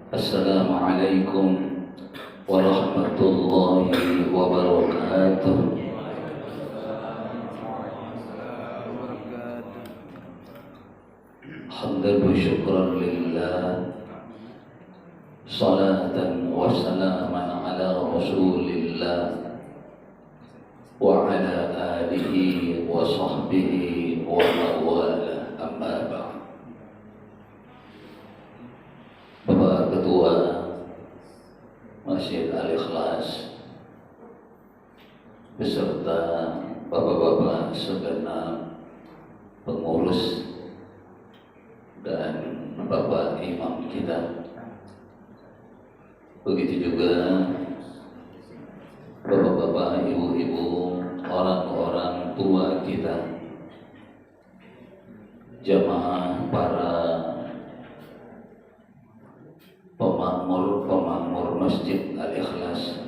Assalamualaikum warahmatullahi wabarakatuh. Hamdan wa syukran lillah, salatan wa salaman ala rasulillah wa ala alihi wa sahbihi wa mawala, amma ba'd. Bapak Ketua Masjid Al-Ikhlas beserta bapak-bapak segenap pengurus dan bapak imam kita, begitu juga bapak-bapak, ibu-ibu, orang-orang tua kita, jamaah para pemakmur Masjid Al-Ikhlas,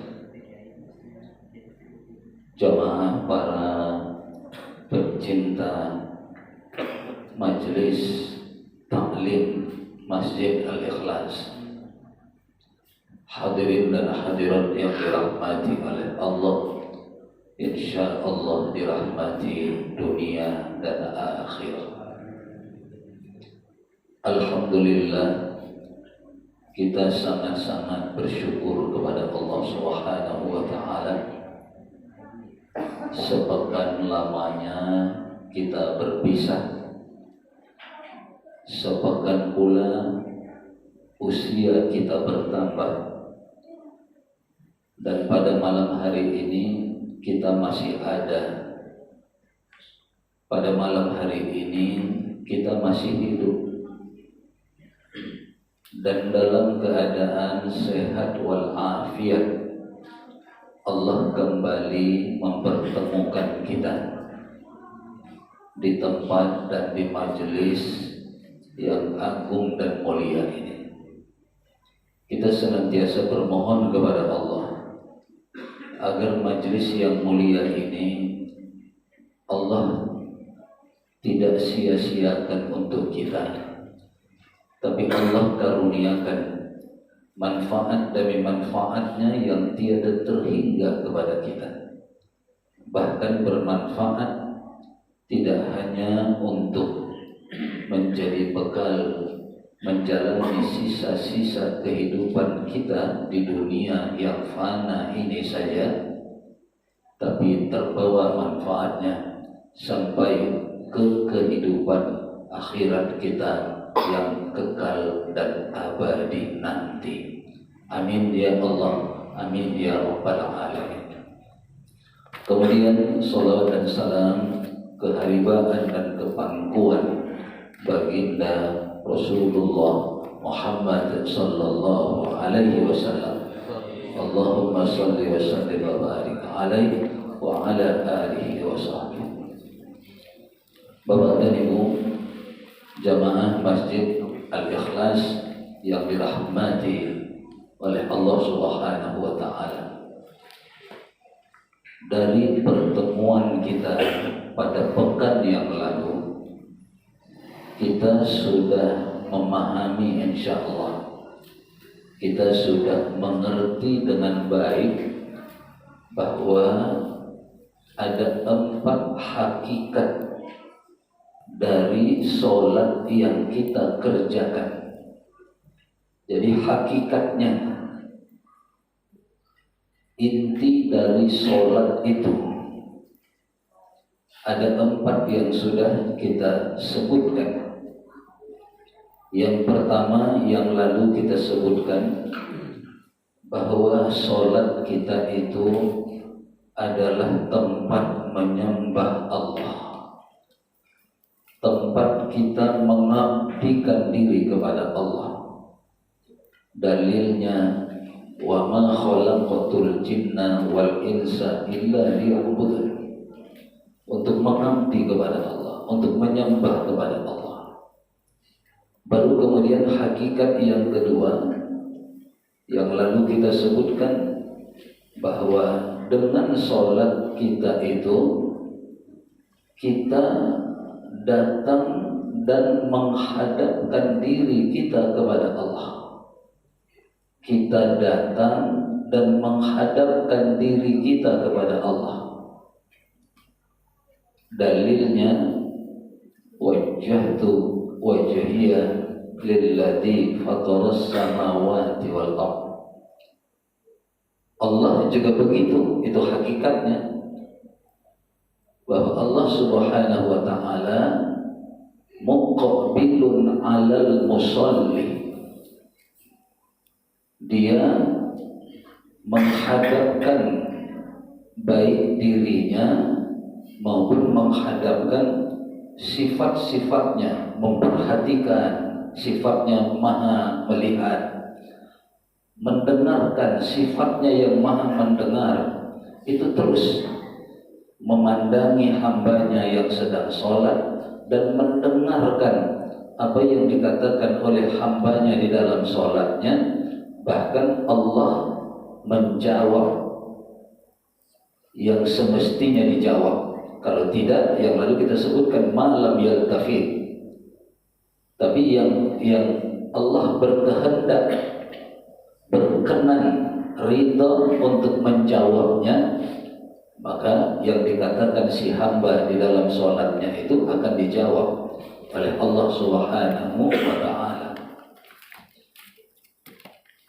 jamaah para pencinta majelis taklim Masjid Al-Ikhlas, hadirin dan hadirat yang dirahmati oleh Allah, insyaallah dirahmati dunia dan akhirat. Alhamdulillah, kita sangat-sangat bersyukur kepada Allah Subhanahu wa Ta'ala. Sepekan lamanya kita berpisah, sepekan pula usia kita bertambah, dan pada malam hari ini kita masih ada. Pada malam hari ini kita masih hidup dan dalam keadaan sehat walafiat. Allah kembali mempertemukan kita di tempat dan di majelis yang agung dan mulia ini. Kita senantiasa bermohon kepada Allah agar majelis yang mulia ini Allah tidak sia-siakan untuk kita, tapi Allah karuniakan manfaat demi manfaatnya yang tiada terhingga kepada kita. Bahkan bermanfaat tidak hanya untuk menjadi bekal menjalani sisa-sisa kehidupan kita di dunia yang fana ini saja, tapi terbawa manfaatnya sampai ke kehidupan akhirat kita yang kekal dan abadi nanti. Amin ya Allah, amin ya Rabbal Alamin. Kemudian salawat dan salam keharibaan dan kepangkuan baginda Rasulullah Muhammad sallallahu alaihi wasallam. Allahumma salli wa sallim wa barik alaihi wa ala alihi wa sahbihi. Bapak dan Ibu jamaah Masjid Al-Ikhlas yang dirahmati oleh Allah Subhanahu wa Ta'ala, dari pertemuan kita pada pekan yang lalu, kita sudah memahami, insyaallah kita sudah mengerti dengan baik bahwa ada 4 hakikat dari sholat yang kita kerjakan. Jadi hakikatnya, inti dari sholat itu ada 4 yang sudah kita sebutkan. Yang pertama yang lalu kita sebutkan bahwa sholat kita itu adalah tempat menyembah Allah, tempat kita mengabdikan diri kepada Allah. Dalilnya, wa ma khalaqatul jinna wal insa illa liya'budun, untuk mengabdi kepada Allah, untuk menyembah kepada Allah. Baru kemudian hakikat yang kedua yang lalu kita sebutkan, bahwa dengan sholat kita itu kita datang dan menghadapkan diri kita kepada Allah. Kita datang dan menghadapkan diri kita kepada Allah. Dalilnya wajjahtu wajhiya lilladzi fataras samawati wal ardh. Allah juga begitu, itu hakikatnya, bahwa Allah Subhanahu wa taala muqabbilun 'alal musalli. Dia menghadapkan baik dirinya maupun menghadapkan sifat-sifatnya, memperhatikan sifatnya maha melihat, mendengarkan sifatnya yang maha mendengar. Itu terus memandangi hambanya yang sedang sholat dan mendengarkan apa yang dikatakan oleh hambanya di dalam sholatnya. Bahkan Allah menjawab yang semestinya dijawab. Kalau tidak, yang lalu kita sebutkan malam yaltafid. Tapi yang Allah berkehendak, berkenan, ridha untuk menjawabnya, maka yang dikatakan si hamba di dalam sholatnya itu akan dijawab oleh Allah Subhanahu wa ta'ala.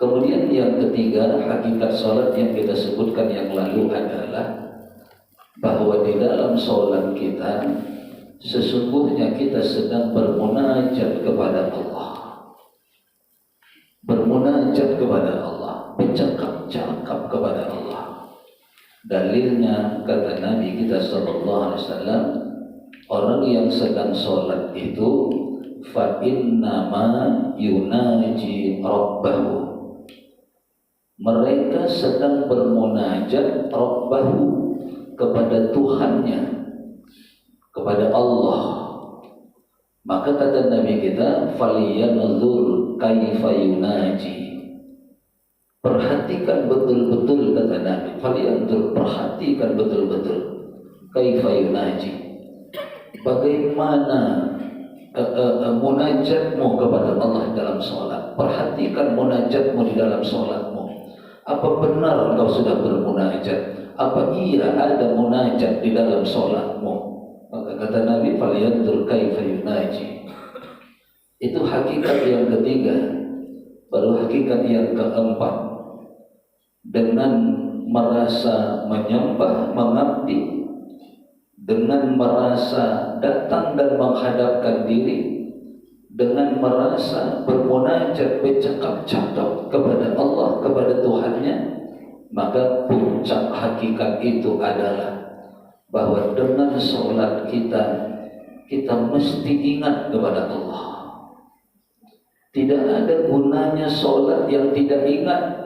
Kemudian yang ketiga, hakikat sholat yang kita sebutkan yang lalu adalah bahwa di dalam sholat kita sesungguhnya kita sedang bermunajat kepada Allah, bermunajat kepada Allah, bercakap-cakap kepada Allah. Dalilnya kata Nabi kita sallallahu alaihi wasallam, orang yang sedang sholat itu fa innama yunaji rabbahu, mereka sedang bermunajat rabbahu, kepada Tuhannya, kepada Allah. Maka kata Nabi kita, falyanzur kaifa yunaji, perhatikan betul-betul, kata Nabi, falyanzur, perhatikan betul-betul, kaifa yunaji, bagaimana munajatmu kepada Allah dalam sholat. Perhatikan munajatmu di dalam sholatmu. Apa benar engkau sudah bermunajat? Apa iya ada munajat di dalam sholatmu? Maka kata Nabi, falyanzur kaifa yunaji. Itu hakikat yang ketiga. Baru hakikat yang keempat, dengan merasa menyembah, mengabdi, dengan merasa datang dan menghadapkan diri, dengan merasa bermunajat, bercakap-cakap kepada Allah, kepada Tuhannya. Maka puncak hakikat itu adalah bahwa dengan sholat kita, kita mesti ingat kepada Allah. Tidak ada gunanya sholat yang tidak ingat.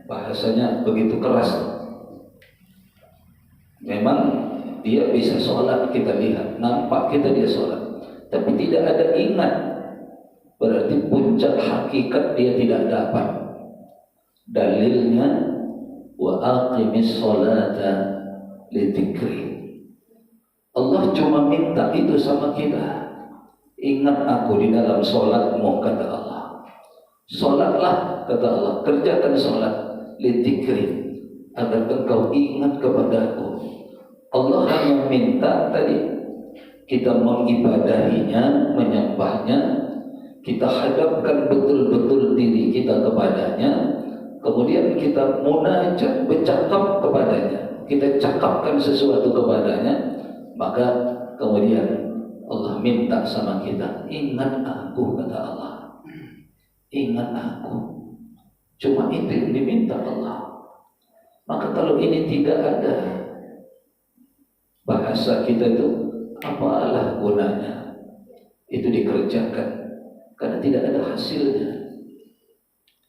Bahasanya begitu keras. Memang dia bisa sholat, kita lihat, nampak kita dia sholat, tapi tidak ada ingat. Berarti puncak hakikat dia tidak dapat. Dalilnya wa aqimis sholata lidzikri. Allah cuma minta itu sama kita. Ingat aku di dalam sholatmu, kata Allah. Sholatlah, kata Allah, kerjakan sholat lidzikri, agar engkau ingat kepadaku. Allah hanya minta tadi kita mengibadahinya, menyembahnya, kita hadapkan betul-betul diri kita kepadanya, kemudian kita munajat, bercakap kepadanya, kita cakapkan sesuatu kepadanya. Maka kemudian Allah minta sama kita, ingat aku, kata Allah, ingat aku. Cuma itu yang diminta Allah. Maka kalau ini tidak ada, bahasa kita itu apalah gunanya itu dikerjakan, karena tidak ada hasilnya.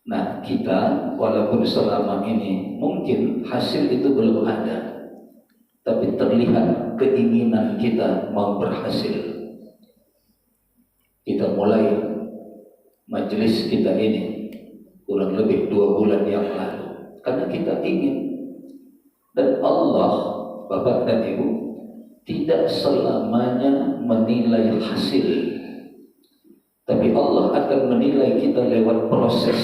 Nah, kita walaupun selama ini mungkin hasil itu belum ada, tapi terlihat keinginan kita mau berhasil. Kita mulai majelis kita ini kurang lebih 2 bulan yang lalu, karena kita ingin. Dan Allah, Bapak dan Ibu, tidak selamanya menilai hasil. Tapi Allah akan menilai kita lewat proses.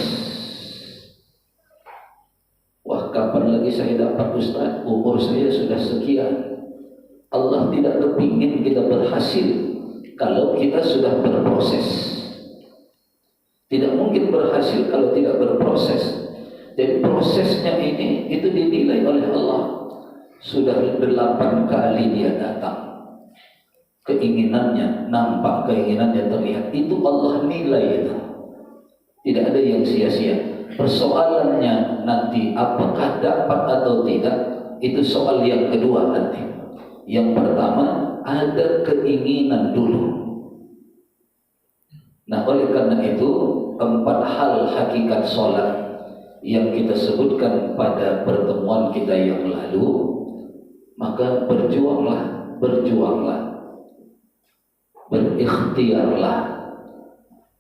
Wah, kapan lagi saya dapat Ustaz? Umur saya sudah sekian. Allah tidak kepingin kita berhasil kalau kita sudah berproses. Tidak mungkin berhasil kalau tidak berproses. Jadi prosesnya ini itu dinilai oleh Allah. Sudah 8 kali dia datang. Keinginannya nampak, keinginannya terlihat. Itu Allah nilai itu. Tidak ada yang sia-sia. Persoalannya nanti apakah dapat atau tidak, itu soal yang kedua nanti. Yang pertama, ada keinginan dulu. Nah, oleh karena itu 4 hal hakikat sholat yang kita sebutkan pada pertemuan kita yang lalu, maka berjuanglah, berikhtiarlah,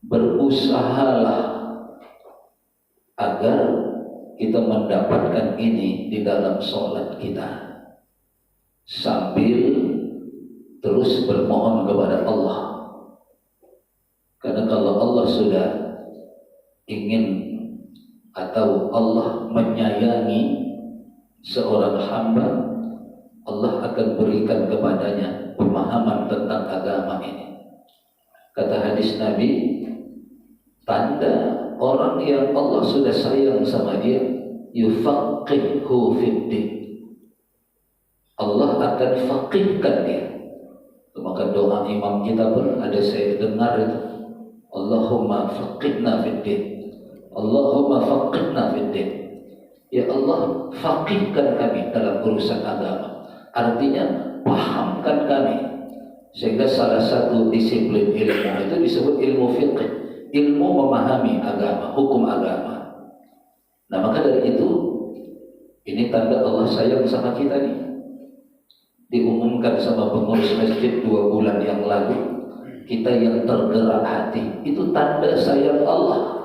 berusahalah agar kita mendapatkan ini di dalam sholat kita, sambil terus bermohon kepada Allah. Karena kalau Allah sudah ingin atau Allah menyayangi seorang hamba, Allah akan berikan kepadanya pemahaman tentang agama ini. Kata hadis Nabi, tanda orang yang Allah sudah sayang sama dia, yufaqihu fiddin, Allah akan faqihkan dia. Maka doa imam kita pun ada saya dengar itu, Allahumma faqihna fiddin, Allahumma faqihna fiddin. Ya Allah, faqihkan kami dalam urusan agama. Artinya pahamkan kami. Sehingga salah satu disiplin ilmu itu disebut ilmu fiqh, ilmu memahami agama, hukum agama. Nah, maka dari itu, ini tanda Allah sayang sama kita nih. Diumumkan sama pengurus masjid 2 bulan yang lalu, kita yang tergerak hati, itu tanda sayang Allah.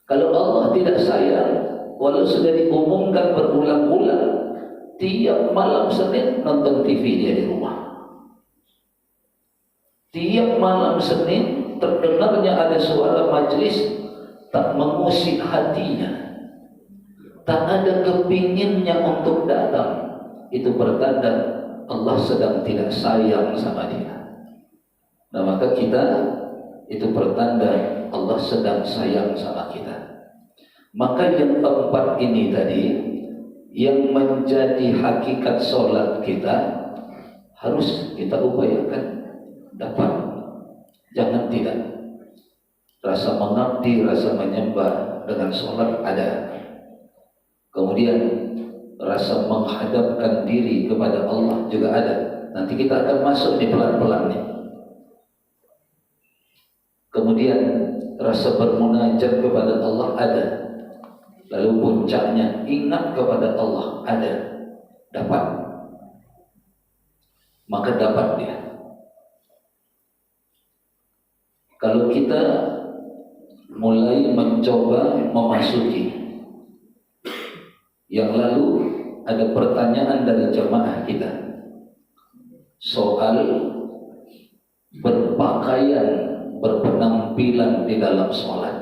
Kalau Allah tidak sayang, walau sudah diumumkan berulang-ulang, tiap malam Senin nonton TV dia di rumah. Tiap malam Senin terdengarnya ada suara majelis, tak mengusik hatinya, tak ada kepinginnya untuk datang. Itu pertanda Allah sedang tidak sayang sama dia. Nah, maka kita, itu pertanda Allah sedang sayang sama kita. Maka yang 4 ini tadi, yang menjadi hakikat sholat kita, harus kita upayakan dapat. Jangan tidak. Rasa mengabdi, rasa menyembah dengan sholat ada. Kemudian rasa menghadapkan diri kepada Allah juga ada. Nanti kita akan masuk di pelan-pelan nih. Kemudian rasa bermunajat kepada Allah ada. Lalu puncaknya ingat kepada Allah ada. Dapat. Maka dapat dia. Kalau kita mulai mencoba memasuki, yang lalu ada pertanyaan dari jemaah kita soal berpakaian, berpenampilan di dalam sholat.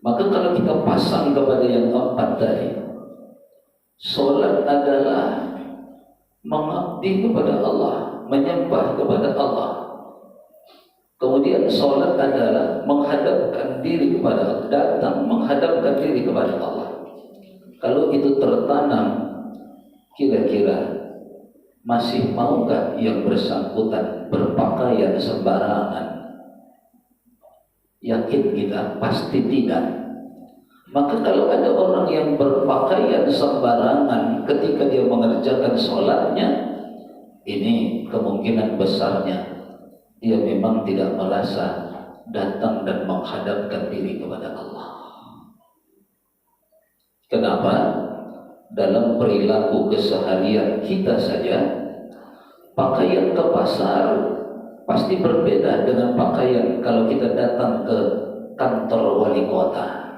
Maka kalau kita pasang kepada yang 4 tadi, sholat adalah mengabdi kepada Allah, menyembah kepada Allah. Kemudian sholat adalah menghadapkan diri kepada Allah, datang menghadapkan diri kepada Allah. Kalau itu tertanam, kira-kira masih maukah yang bersangkutan berpakaian sembarangan? Yakin kita pasti tidak. Maka kalau ada orang yang berpakaian sembarangan ketika dia mengerjakan sholatnya, ini kemungkinan besarnya dia memang tidak merasa datang dan menghadapkan diri kepada Allah. Kenapa? Dalam perilaku keseharian kita saja, pakaian ke pasar pasti berbeda dengan pakaian kalau kita datang ke kantor wali kota.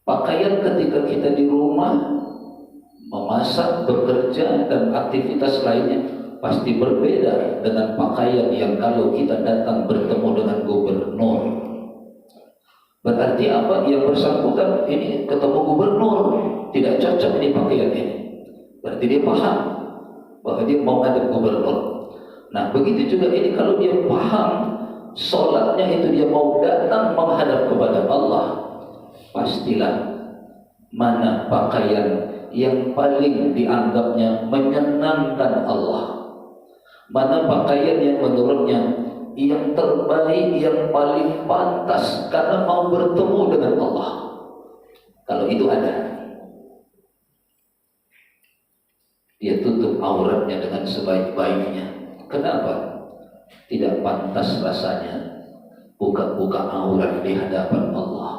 Pakaian ketika kita di rumah, memasak, bekerja, dan aktivitas lainnya pasti berbeda dengan pakaian yang kalau kita datang bertemu dengan gubernur. Berarti apa? Yang bersangkutan ini ketemu gubernur, tidak cocok ini pakaian ini. Berarti dia paham bahwa dia mau ngadep gubernur. Nah, begitu juga ini kalau dia paham sholatnya itu dia mau datang menghadap kepada Allah, pastilah mana pakaian yang paling dianggapnya menyenangkan Allah, mana pakaian yang menurutnya yang terbaik, yang paling pantas karena mau bertemu dengan Allah. Kalau itu ada, dia tutup auratnya dengan sebaik-baiknya. Kenapa? Tidak pantas rasanya buka-buka aurat di hadapan Allah.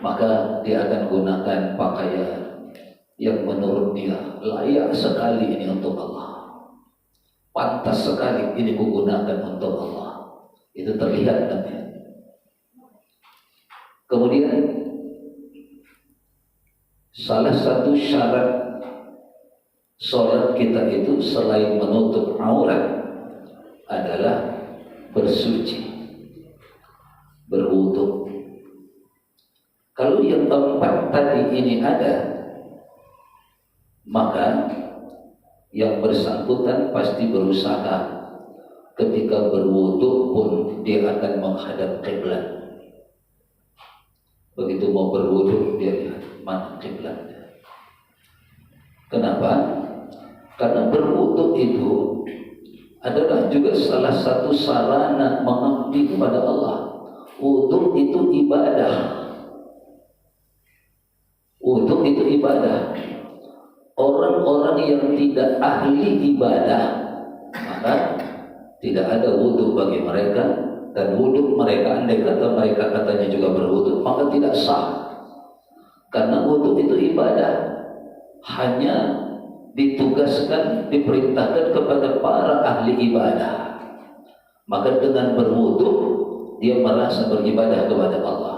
Maka dia akan gunakan pakaian yang menurut dia layak sekali ini untuk Allah, pantas sekali ini kugunakan untuk Allah. Itu terlihat nanti. Kemudian salah satu syarat sholat kita itu selain menutup aurat adalah bersuci, berwudu. Kalau yang keempat tadi ini ada, maka yang bersangkutan pasti berusaha ketika berwudu pun dia akan menghadap kiblat. Begitu mau berwudu dia lihat mana kiblatnya. Kenapa? Karena berwudu itu adalah juga salah satu sarana mengabdi kepada Allah. Wudu itu ibadah. Wudu itu ibadah. Orang-orang yang tidak ahli ibadah, maka tidak ada wudu bagi mereka, dan wudu mereka andai kata mereka katanya juga berwudu, maka tidak sah. Karena wudu itu ibadah, hanya ditugaskan, diperintahkan kepada para ahli ibadah. Maka dengan berwudu dia merasa beribadah kepada Allah.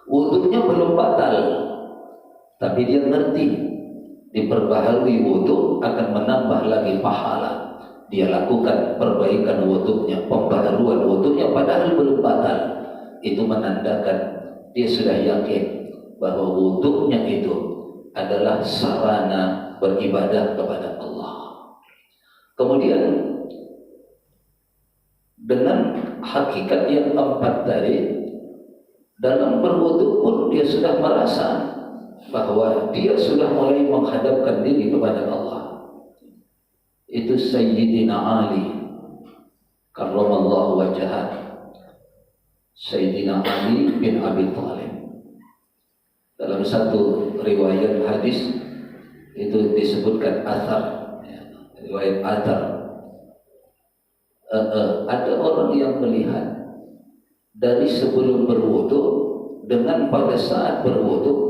Wudunya belum batal, tapi dia ngerti diperbaharui wudu akan menambah lagi pahala. Dia lakukan perbaikan wudunya, pembaharuan wudunya padahal belum batal. Itu menandakan dia sudah yakin bahwa wudunya itu adalah sarana beribadah kepada Allah. Kemudian dengan hakikat yang keempat tadi, dalam berwudu pun dia sudah merasa bahwa dia sudah mulai menghadapkan diri kepada Allah. Itu Sayyidina Ali karramallahu wajhah, Sayyidina Ali bin Abi Thalib. Dalam satu riwayat hadis itu disebutkan athar, riwayat athar. Ada orang yang melihat dari sebelum berwudu dengan pada saat berwudu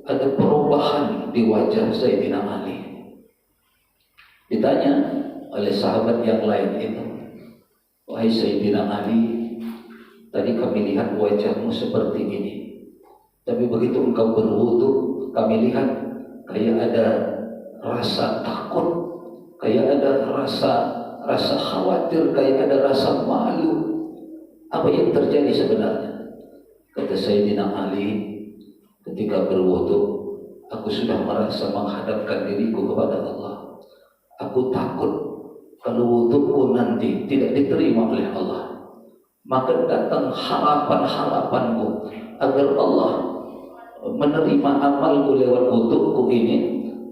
ada perubahan di wajah Sayyidina Ali. Ditanya oleh sahabat yang lain itu, wahai Sayyidina Ali, tadi kami lihat wajahmu seperti ini, tapi begitu engkau berwudu kami lihat kayak ada rasa takut, kayak ada rasa khawatir, kayak ada rasa malu. Apa yang terjadi sebenarnya? Kata Sayyidina Ali, ketika berwudu, aku sudah merasa menghadapkan diriku kepada Allah. Aku takut kalau wuduku nanti tidak diterima oleh Allah. Maka datang harapan-harapanku agar Allah menerima amalku lewat wuduku ini.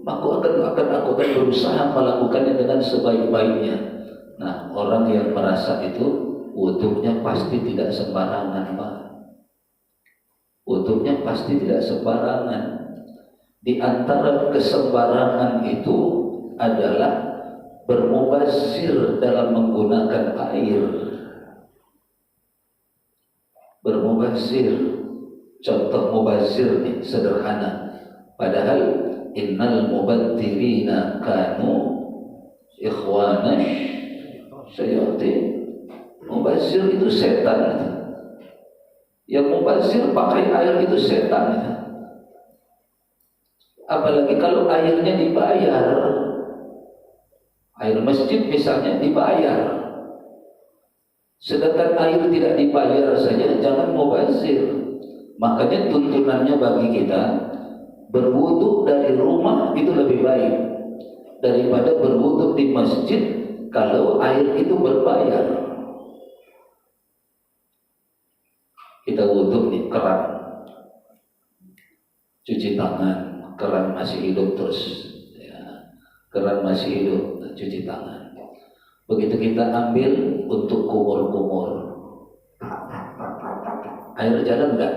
Maka aku akan berusaha melakukannya dengan sebaik-baiknya. Nah, orang yang merasa itu wudunya pasti tidak sembarangan, Pak. Wudunya pasti tidak sembarangan. Di antara kesembarangan itu adalah bermubazir dalam menggunakan air. Bermubazir, contoh mubazir nih sederhana. Padahal innal mubadzirina kanu ikhwanash syayatin. Mubazir itu setan. Yang mubazir pakai air itu setan. Apalagi kalau airnya dibayar. Air masjid misalnya dibayar. Sedangkan air tidak dibayar saja, jangan mubazir. Makanya tuntunannya bagi kita, berwudu dari rumah itu lebih baik daripada berwudu di masjid kalau air itu berbayar. Kita wudu di keran, cuci tangan, keran masih hidup terus, ya. Keran masih hidup, cuci tangan. Begitu kita ambil untuk kumur-kumur, air jalan enggak?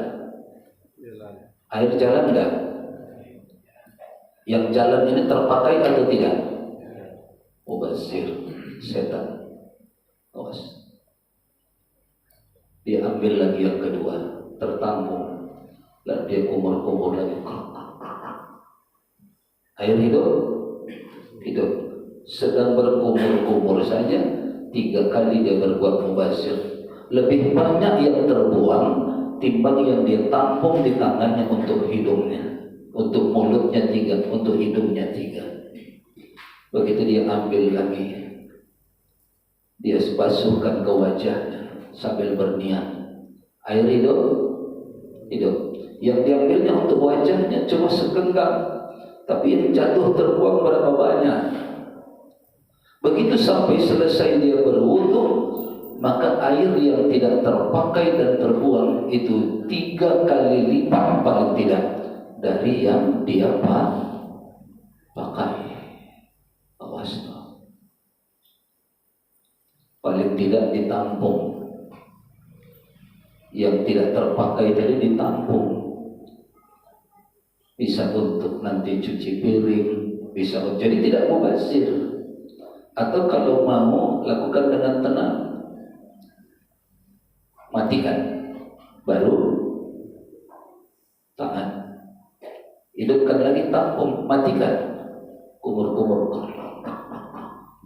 Air jalan enggak? Yang jalan ini terpakai atau tidak? Mubazir, setan. Awas. Dia ambil lagi yang kedua, tertampung, dan dia kumur-kumur lagi. Air hidup, hidup. Sedang berkumur-kumur saja, 3 kali dia berbuat mubazir. Lebih banyak yang terbuang timbang yang dia tampung di tangannya untuk hidungnya, untuk mulutnya 3, untuk hidungnya 3. Begitu dia ambil lagi, dia basuhkan ke wajahnya sambil berniat. Air hidup, hidup. Yang diambilnya untuk wajahnya cuma segenggam, tapi yang jatuh terbuang berapa banyak. Begitu sampai selesai dia berwudu, maka air yang tidak terpakai dan terbuang itu 3 kali lipat paling tidak dari yang dia pakai. Awas, paling tidak ditampung. Yang tidak terpakai tadi ditampung. Bisa untuk nanti cuci piring, bisa jadi tidak mubazir. Atau kalau mau lakukan dengan tenang, matikan, baru tangan, hidupkan lagi, tampung, matikan, kumur-kumur.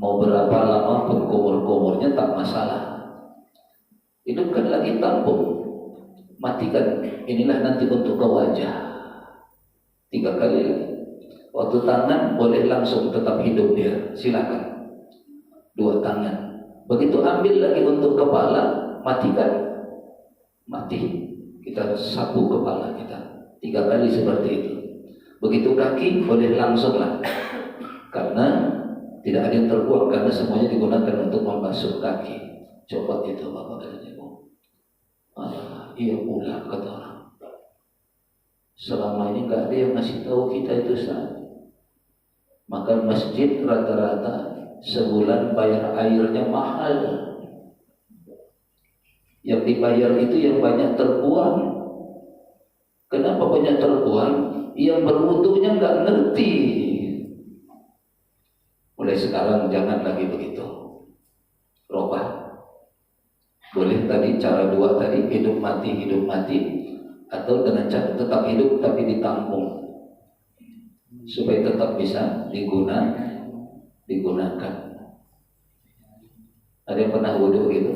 Mau berapa lama pun kumur-kumurnya tak masalah. Hidupkan lagi, tampung, matikan. Inilah nanti untuk ke wajah 3 kali lagi. Waktu tangan boleh langsung tetap hidup dia, silakan. 2 tangan. Begitu ambil lagi untuk kepala, matikan, mati. Kita sapu kepala kita 3 kali seperti itu. Begitu kaki boleh langsung lah, karena tidak ada yang terbuang, karena semuanya digunakan untuk membasuh kaki. Coba itu Bapak dan Ibu. Iya pula kata orang. Selama ini nggak ada yang ngasih tahu kita itu Ustaz. Maka masjid rata-rata sebulan bayar airnya mahal. Yang dibayar itu yang banyak terbuang. Kenapa banyak terbuang? Yang berwudunya nggak ngerti. Mulai sekarang jangan lagi begitu. Robah. Boleh tadi cara 2 tadi, hidup mati, atau dengan cara tetap hidup tapi ditampung supaya tetap bisa digunakan. Ada yang pernah wudu gitu?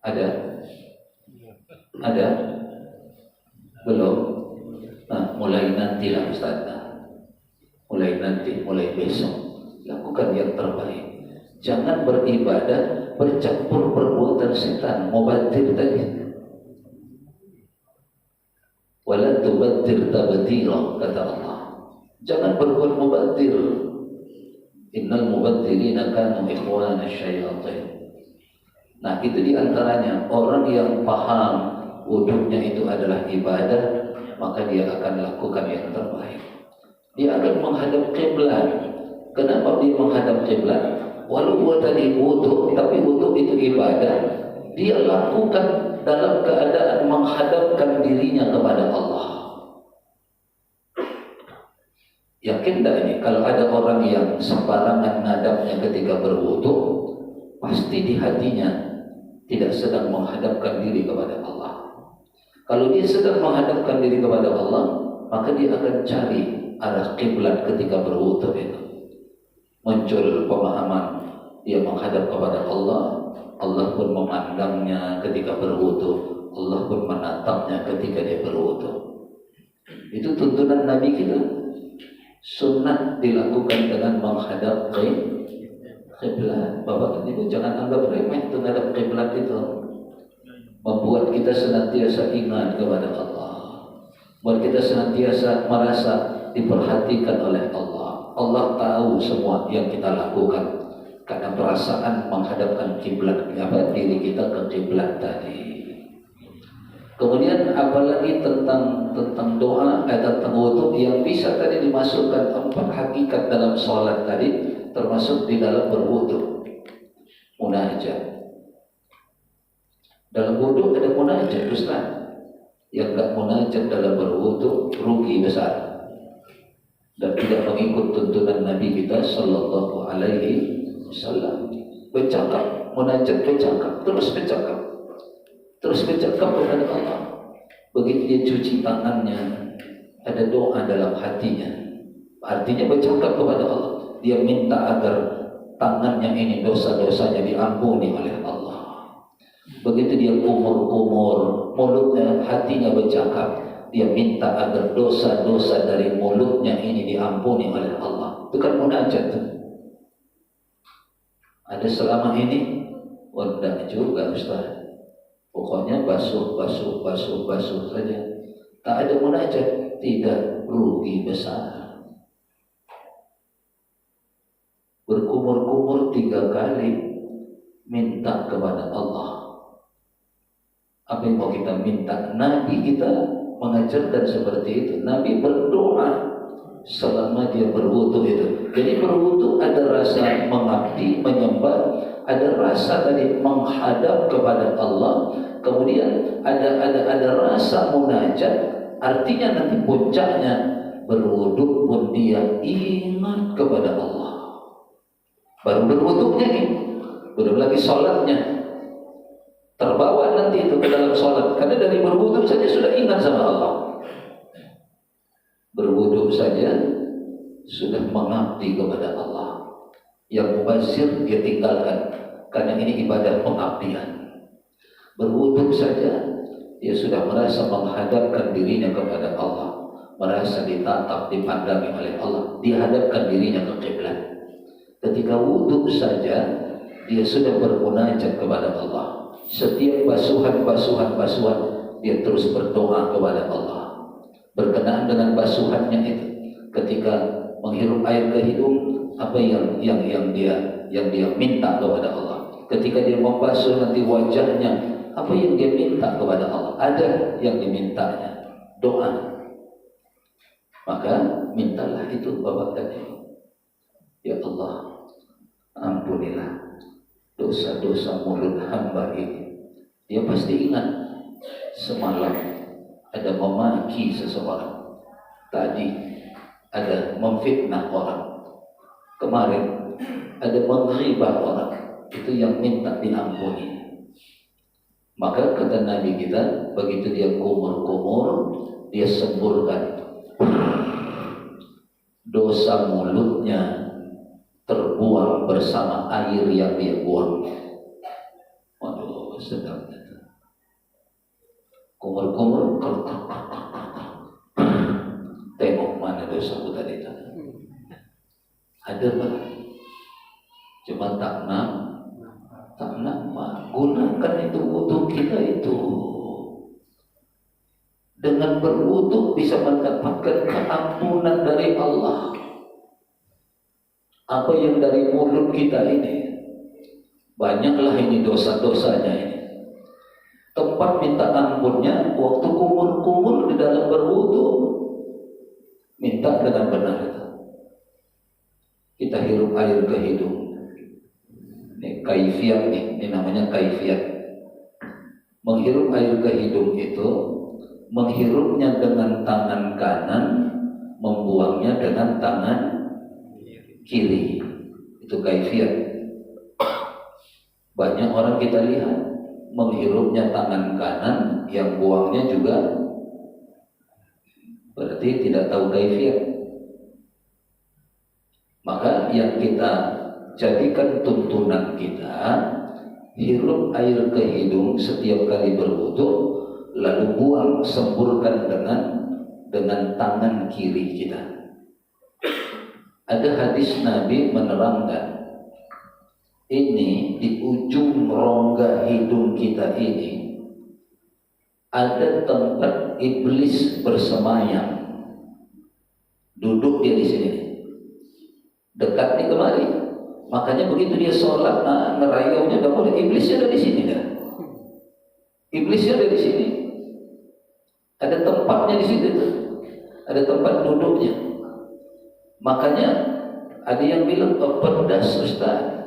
Ada? Ada? Belum? Nah, mulai nantilah Ustaz. Mulai nanti, mulai besok, lakukan yang terbaik. Jangan beribadah bercampur perbuatan setan, mubadzir tadi. Wala tubadzir tabdzira, kata Allah. Jangan berbuat mubadzir. Innal mubadzirina kanu ikhwana syayatin. Nah, itu diantaranya orang yang paham wudunya itu adalah ibadah, maka dia akan lakukan yang terbaik. Dia akan menghadap kiblat. Kenapa dia menghadap kiblat? Walaupun tadi wudu, tapi wudu itu ibadah. Dia lakukan dalam keadaan menghadapkan dirinya kepada Allah. Yakin tak ini? Kalau ada orang yang sembarangan ngadapnya ketika berwudu, pasti di hatinya tidak sedang menghadapkan diri kepada Allah. Kalau dia sedang menghadapkan diri kepada Allah, maka dia akan cari arah kiblat ketika berwudu itu. Muncul pemahaman dia menghadap kepada Allah, Allah pun memandangnya ketika berwudu, Allah pun menatapnya ketika dia berwudu. Itu tuntunan Nabi kita. Sunnah dilakukan dengan menghadap ke kiblat. Bapak dan Ibu jangan anggap remeh itu menghadap kiblat itu. Membuat kita senantiasa ingat kepada Allah. Membuat kita senantiasa merasa diperhatikan oleh Allah. Allah tahu semua yang kita lakukan. Karena perasaan menghadapkan kiblat diri kita ke kiblat tadi. Kemudian apalagi tentang doa tentang wudu yang bisa tadi dimasukkan 4 hakikat dalam sholat tadi, termasuk di dalam berwudu. Munajat. Dalam wudu ada munajat, Ustaz. Yang enggak munajat dalam berwudu rugi besar dan tidak mengikut tuntunan Nabi kita sallallahu alaihi wasallam. Bercakap, munajat bercakap, terus bercakap kepada Allah. Begitu dia cuci tangannya, ada doa dalam hatinya. Artinya bercakap kepada Allah. Dia minta agar tangannya ini dosa-dosanya diampuni oleh Allah. Begitu dia kumur-kumur, mulutnya, hatinya bercakap. Dia minta agar dosa-dosa dari mulutnya ini diampuni oleh Allah. Itu kan munajat. Ada selama ini? Tidak juga, Ustaz. Pokoknya basuh saja. Tak ada munajat, tidak, rugi besar. Berkumur-kumur 3 kali minta kepada Allah. Apa yang mau kita minta? Nabi kita mengajarkan seperti itu. Nabi berdoa selama dia berwudu itu. Jadi berwudu ada rasa mengabdi, menyembah, ada rasa tadi menghadap kepada Allah, kemudian ada rasa munajat. Artinya nanti puncaknya berwudu pun dia ingat kepada Allah. Baru berwudunya nih, belum lagi sholatnya. Terbawa nanti itu ke dalam sholat, karena dari berwudu saja sudah ingat sama Allah. Berwudu saja sudah mengabdi kepada Allah. Yang mubazir dia tinggalkan, karena ini ibadah pengabdian. Berwudu saja dia sudah merasa menghadapkan dirinya kepada Allah, merasa ditatap, dipandangi oleh Allah, dihadapkan dirinya ke kiblat. Ketika wudu saja dia sudah bermunajat kepada Allah. Setiap basuhan dia terus berdoa kepada Allah. Berkenaan dengan basuhannya itu, ketika menghirup air ke hidung, apa yang dia minta kepada Allah. Ketika dia membasuh nanti wajahnya, apa yang dia minta kepada Allah. Ada yang dimintanya, doa. Maka mintalah itu Bapak dan Ibu. Ya Allah, ampunilah dosa-dosa mulut hamba ini. Dia pasti ingat semalam ada memaki seseorang, tadi ada memfitnah orang, kemarin ada menghibah orang. Itu yang minta diampuni. Maka kata Nabi kita, begitu dia kumur-kumur, dia semburkan dosa mulutnya, terbuang bersama air yang dia buang. Waduh, sedang. Kumur-kumur, tengok mana dosaku tadi. Ada pak, cuma tak nak gunakan itu wudu kita itu. Dengan berwudu bisa mendapatkan keampunan dari Allah. Apa yang dari mulut kita ini, banyaklah ini dosa-dosanya ini. Tempat minta ampunnya waktu kumur-kumur di dalam berwudu, minta dengan benar itu. Kita hirup air ke hidung. Ini kaifiat nih, ini namanya kaifiat. Menghirup air ke hidung itu, menghirupnya dengan tangan kanan, membuangnya dengan tangan kiri. Itu kaifiat. Banyak orang kita lihat menghirupnya tangan kanan, yang buangnya juga berarti tidak tahu kaifiat. Maka yang kita jadikan tuntunan kita, hirup air ke hidung setiap kali berwudu, lalu buang, semburkan dengan tangan kiri kita. Ada hadis Nabi menerangkan, ini di ujung rongga hidung kita ini ada tempat iblis bersemayam. Duduk dia di sini, dekat di kemari. Makanya begitu dia sholat, ngerayaunya udah boleh. Iblisnya ada di sini dah. Iblisnya ada di sini. Ada tempatnya di situ tuh. Ada tempat duduknya. Makanya ada yang bilang pedas, Ustaz.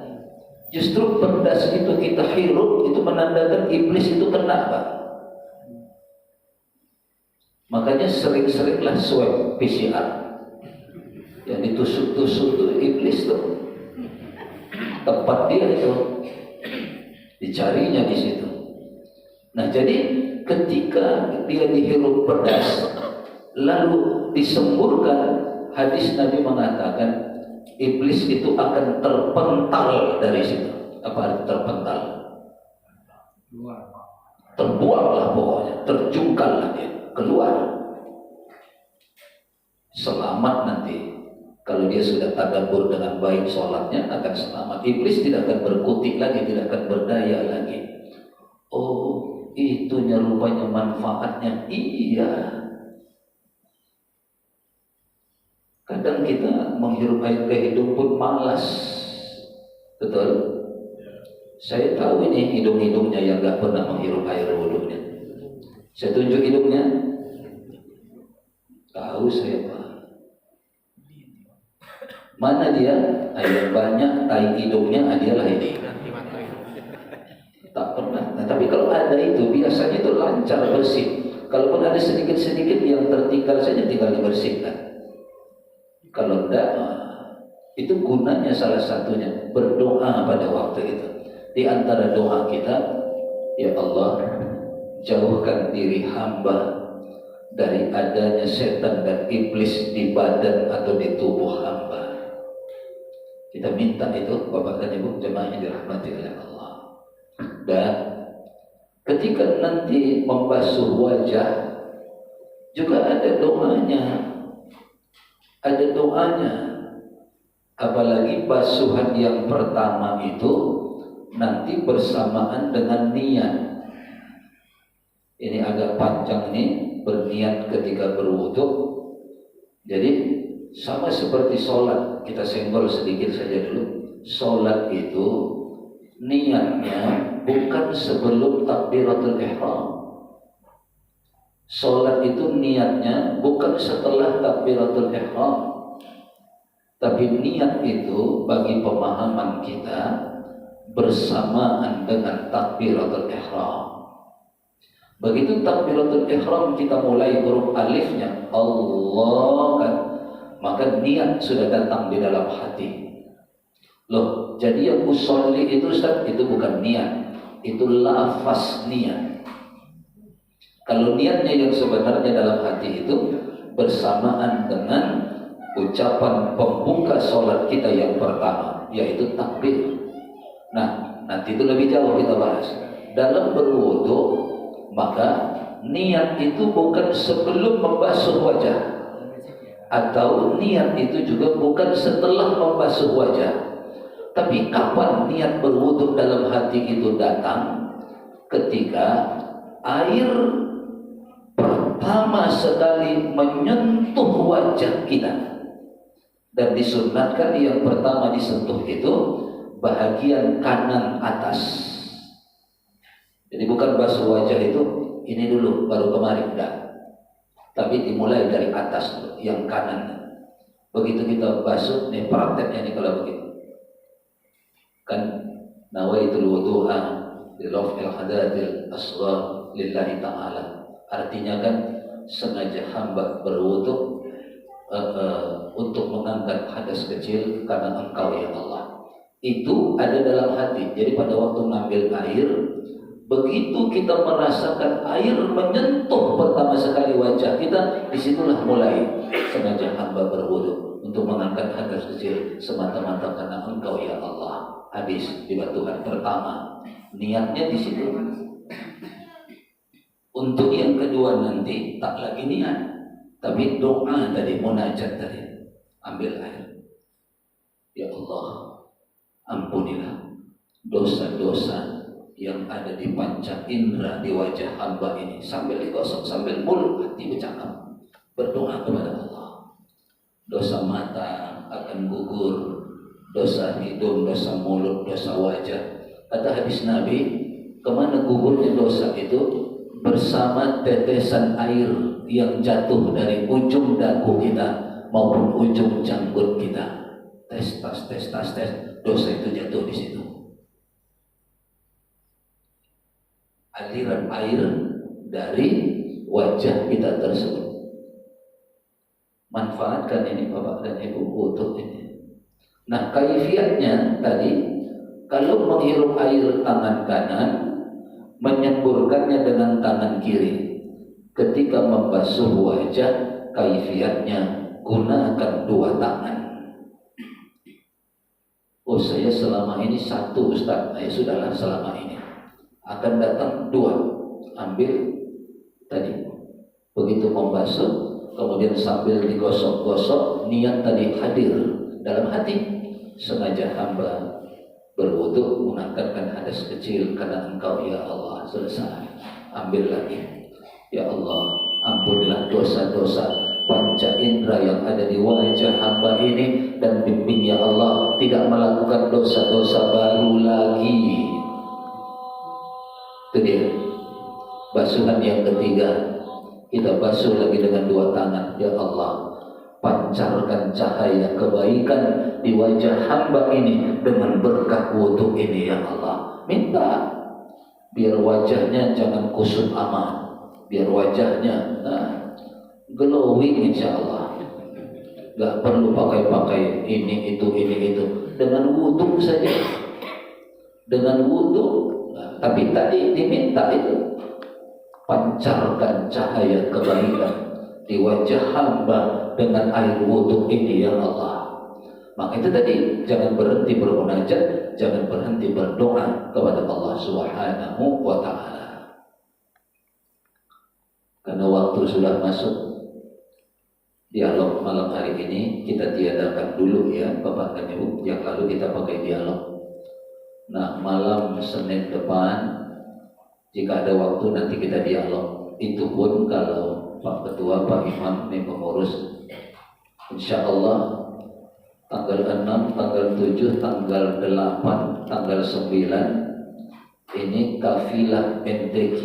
Justru pedas itu kita hirup itu menandakan iblis itu kena, Pak. Makanya sering-seringlah swab PCR. Yang ditusuk-tusuk tuh iblis tuh. Tempat dia itu. Dicarinya di situ. Nah, jadi ketika dia dihirup pedas lalu disemburkan, hadis Nabi mengatakan iblis itu akan terpental dari situ. Apa arti terpental? Terbuanglah pokoknya, terjungkallah dia, keluar. Selamat nanti. Kalau dia sudah tadabbur dengan baik sholatnya akan selamat. Iblis tidak akan berkutik lagi, tidak akan berdaya lagi. Oh, itu rupanya manfaatnya. Iya. Kadang kita menghirup air ke hidung pun malas. Betul? Saya tahu ini hidung-hidungnya yang gak pernah menghirup air wudhunya. Saya tunjuk hidungnya. Tahu saya, Pak. Mana dia? Yang banyak tai hidungnya adalah ini. Tak pernah. Nah, tapi kalau ada itu biasanya itu lancar bersih. Kalaupun ada sedikit-sedikit yang tertinggal saja tinggal dibersihkan. Kalau tidak, itu gunanya salah satunya berdoa pada waktu itu. Di antara doa kita, ya Allah, jauhkan diri hamba dari adanya setan dan iblis di badan atau di tubuh hamba. Kita minta itu, Bapak dan Ibu jemaah yang dirahmati oleh Allah. Dan ketika nanti membasuh wajah juga ada doanya. Ada doanya. Apalagi basuhan yang pertama itu nanti bersamaan dengan niat. Ini agak panjang nih, berniat ketika berwudu. Jadi sama seperti sholat, kita senggol sedikit saja dulu. Sholat itu niatnya bukan sebelum takbiratul ihram. Sholat itu niatnya bukan setelah takbiratul ihram. Tapi niat itu bagi pemahaman kita bersamaan dengan takbiratul ihram. Begitu takbiratul ihram kita mulai huruf alifnya Allah kan, maka niat sudah datang di dalam hati. Loh, jadi yang usolli itu Ustaz, itu bukan niat, itu lafaz niat. Kalau niatnya yang sebenarnya dalam hati itu bersamaan dengan ucapan pembuka sholat kita yang pertama, yaitu takbir. Nah, nanti itu lebih jauh kita bahas. Dalam berwudu, maka niat itu bukan sebelum membasuh wajah, atau niat itu juga bukan setelah membasuh wajah. Tapi kapan niat berwudu dalam hati itu datang? Ketika air pertama sekali menyentuh wajah kita. Dan disunatkan yang pertama disentuh itu bahagian kanan atas. Jadi bukan basuh wajah itu ini dulu baru kemarin, enggak. Tapi dimulai dari atas dulu, yang kanan. Begitu kita basuh, nih prakteknya nih kalau begitu. Kan nawaitul wudu'a li raf'il hadathil asghar lillahi ta'ala. Artinya kan sengaja hamba berwudu untuk mengangkat hadas kecil karena Engkau ya Allah. Itu ada dalam hati. Jadi pada waktu ngambil air, begitu kita merasakan air menyentuh pertama sekali wajah kita, disitulah mulai sengaja hamba berwudu untuk mengangkat hadas kecil semata-mata karena Engkau ya Allah. Habis di batuhan pertama, niatnya di situ. Untuk yang kedua nanti tak lagi niat, Tapi doa tadi, munajat tadi, ambil air. Ya Allah, ampunilah dosa-dosa yang ada di panca indera di wajah hamba ini. Sambil digosok, sambil mulut hati bercakap, berdoa kepada Allah. Dosa mata akan gugur, dosa hidung, dosa mulut, dosa wajah. Kata hadis Nabi, kemana gugurnya dosa itu? Bersama tetesan air yang jatuh dari ujung dagu kita maupun ujung janggut kita. Tes, dosa itu jatuh di situ. Aliran air dari wajah kita tersebut. Manfaatkan ini Bapak dan Ibu untuk ini. Nah, kaifiatnya tadi, kalau menghirup air tangan kanan, menyemburkannya dengan tangan kiri. Ketika membasuh wajah, kaifiatnya gunakan dua tangan. Oh, saya selama ini satu Ustaz. Ya sudahlah, selama ini akan datang dua. Ambil tadi, begitu membasuh, kemudian sambil digosok-gosok, niat tadi hadir dalam hati. Sengaja hamba berwudu mengangkatkan hadas kecil karena Engkau ya Allah. Selesai, ambil lagi. Ya Allah, ampunilah dosa-dosa panca indera yang ada di wajah hamba ini, dan bimbing ya Allah tidak melakukan dosa-dosa baru lagi. Itu dia basuhan yang ketiga. Kita basuh lagi dengan dua tangan. Ya Allah, pancarkan cahaya kebaikan di wajah hamba ini dengan berkah wudu ini ya Allah. Minta biar wajahnya jangan kusut aman, biar wajahnya glowing insya Allah. Gak perlu pakai ini itu. Dengan wudu saja, dengan wudu. Tapi tadi diminta itu, pancarkan cahaya kebaikan di wajah hamba dengan air wudu ini ya Allah. Maka itu tadi, jangan berhenti bermunajat, jangan berhenti berdoa kepada Allah Subhanahu wa ta'ala. Karena waktu sudah masuk, dialog malam hari ini kita tiadakan dulu ya Bapak dan Ibu. Yang lalu kita pakai dialog. Nah, malam Senin depan, jika ada waktu nanti kita dialog. Itu pun kalau Pak Ketua, Pak Imam ini pengurus, insya Allah tanggal 6, tanggal 7, tanggal 8, tanggal 9 ini kafilah MTQ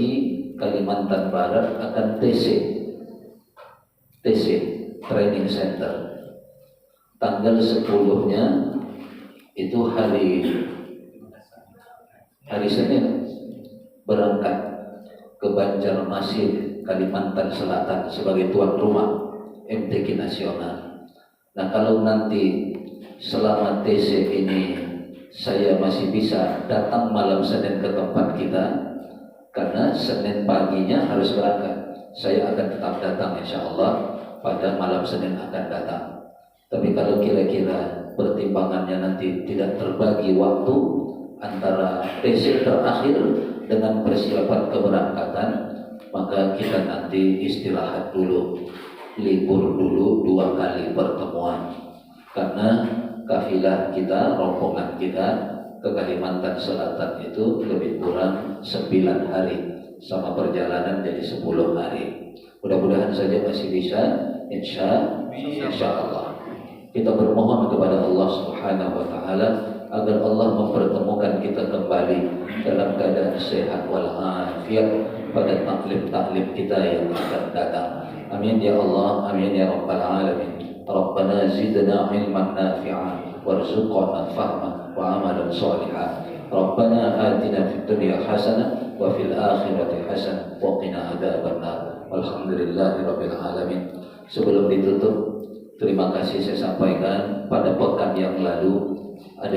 Kalimantan Barat akan TC Training Center. Tanggal 10-nya itu hari Senin berangkat ke Banjarmasin, Kalimantan Selatan sebagai tuan rumah MTQ nasional. Nah, kalau nanti selama TC ini saya masih bisa datang malam Senin ke tempat kita, karena Senin paginya harus berangkat, saya akan tetap datang insya Allah pada malam Senin akan datang. Tapi kalau kira-kira pertimbangannya nanti tidak terbagi waktu antara TC terakhir dengan persiapan keberangkatan, maka kita nanti istirahat dulu, libur dulu 2 kali pertemuan. Karena kafilah kita, rombongan kita ke Kalimantan Selatan itu lebih kurang 9 hari, sama perjalanan jadi 10 hari. Mudah-mudahan saja masih bisa, insya Allah. Kita bermohon kepada Allah Subhanahu wa ta'ala agar Allah mempertemukan kita kembali dalam keadaan sehat walafiat pada taklim kita yang akan datang. Amin ya Allah, amin ya Rabbal Alamin. Rabbana zidna ilman nafi'an warzuqna fahman wa amalan shalihan. Rabbana atina fid dunya hasanah wa fil akhirati hasanah wa qina adzabannar. Walhamdulillahirabbil alamin. Sebelum ditutup, terima kasih saya sampaikan pada pekan yang lalu ada